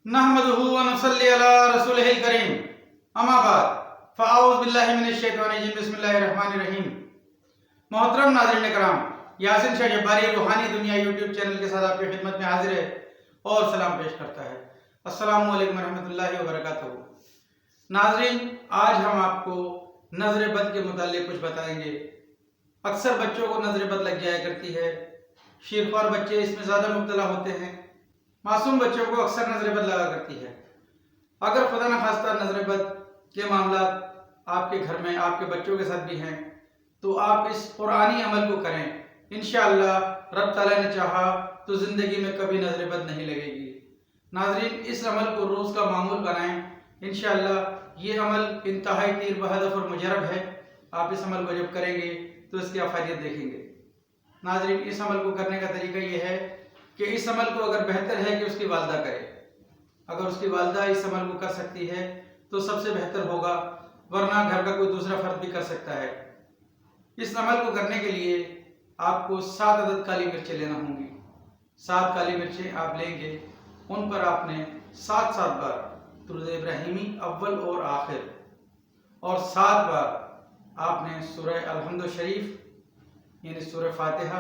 नहमदुहु व नसल्ली अला रसूलिहिल करीम अम्मा बाद फ़अऊज़ु बिल्लाहि मिनश शैतानिर रजीम बिस्मिल्लाहिर रहमानिर रहीम। मोहतरम नाज़रीन कराम, यासिन शाह जब्बारी रूहानी दुनिया यूट्यूब चैनल के साथ आपकी खिदमत में हाजिर है और सलाम पेश करता है। अस्सलामु अलैकुम रहमतुल्लाहि व बरकातुहू। नाज़रीन, आज हम आपको नज़र बद के मुताल्लिक़ कुछ बताएंगे। अक्सर बच्चों को नज़र बद लग जाया करती है, शीरख्वार बच्चे इसमें ज़्यादा मुब्तला होते हैं। मासूम बच्चों को अक्सर नज़र बद लगा करती है। अगर खुदा न खास्ता नज़र बद के मामला आपके घर में आपके बच्चों के साथ भी हैं तो आप इस कुरानी अमल को करें। इंशाअल्लाह रब ताला ने चाहा तो ज़िंदगी में कभी नज़र बद नहीं लगेगी। नाज़रीन, इस अमल को रोज़ का मामूल बनाएं। इंशाअल्लाह ये अमल इंतहाई तीर बहदफ और मुजरब है। आप इस अमल को जब करेंगे तो इसकी अफादियत देखेंगे। नाज़रीन, इस अमल को करने का तरीका ये है कि इस अमल को अगर बेहतर है कि उसकी वालदा करे। अगर उसकी वालदा इस अमल को कर सकती है तो सबसे बेहतर होगा, वरना घर का कोई दूसरा फर्द भी कर सकता है। इस अमल को करने के लिए आपको 7 अदद काली मिर्चें लेना होंगी। 7 काली मिर्चें आप लेंगे, उन पर आपने 7 बार दुरूद इब्राहिमी अव्वल और आखिर और 7 बार आपने सूरह अल-हम्द शरीफ यानी सूरह फातिहा,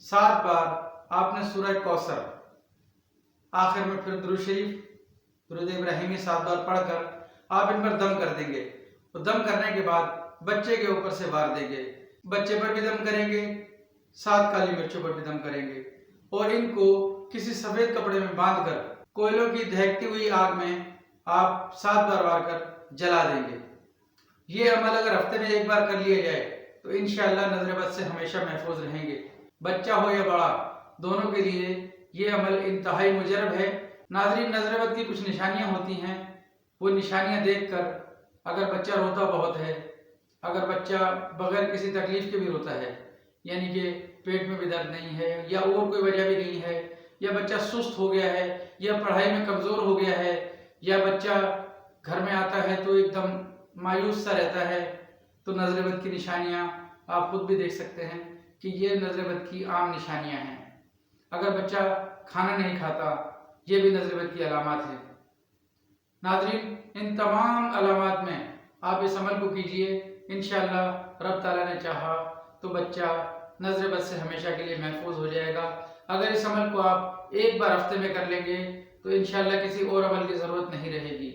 7 बार आपने सूरह कौसर, आखिर में फिर दुरूद शरीफ दुरूद इब्राहिमी 7 बार पढ़कर आप इन पर दम कर देंगे। और दम करने के बाद बच्चे के ऊपर से वार देंगे। बच्चे पर भी दम करेंगे, 7 काली मिर्चों पर भी दम करेंगे और इनको किसी सफेद कपड़े में बांधकर कोयलों की दहकती हुई आग में आप 7 बार वार कर जला देंगे। ये अमल अगर हफ्ते में 1 बार कर लिया जाए तो इंशाअल्लाह नजर बद से हमेशा महफूज रहेंगे। बच्चा हो या बड़ा, दोनों के लिए ये अमल इंतहाई मुजरब है। नाज़रीन, नजर बद की कुछ निशानियां होती हैं। वो निशानियां देखकर अगर बच्चा रोता बहुत है, अगर बच्चा बगैर किसी तकलीफ के भी रोता है, यानी कि पेट में भी दर्द नहीं है या और कोई वजह भी नहीं है, या बच्चा सुस्त हो गया है या पढ़ाई में कमज़ोर हो गया है, या बच्चा घर में आता है तो एकदम मायूस सा रहता है, तो नजर बद की निशानियां आप खुद भी देख सकते हैं कि ये नजर बद की आम निशानियां हैं। अगर बच्चा खाना नहीं खाता, ये भी नजर बद की अलामत है। नाज़रीन, इन तमाम अलामत में आप इस अमल को कीजिए। इंशाअल्लाह रब ताला ने चाहा तो बच्चा नजर बद से हमेशा के लिए महफूज हो जाएगा। अगर इस अमल को आप 1 बार हफ्ते में कर लेंगे तो इंशाअल्लाह किसी और अमल की ज़रूरत नहीं रहेगी।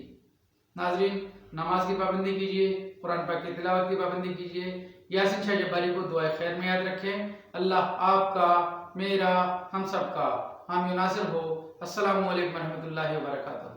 नाज़रीन, नमाज की पाबंदी कीजिए, कुरान पाक की तिलावत की पाबंदी कीजिए। यासिन शाह जब्बारी को दुआ खैर में याद रखें। अल्लाह आपका, मेरा, हम सब का हामी नासिर हो। अस्सलामु अलैकुम रहमतुल्लाहि व बरकातुहू।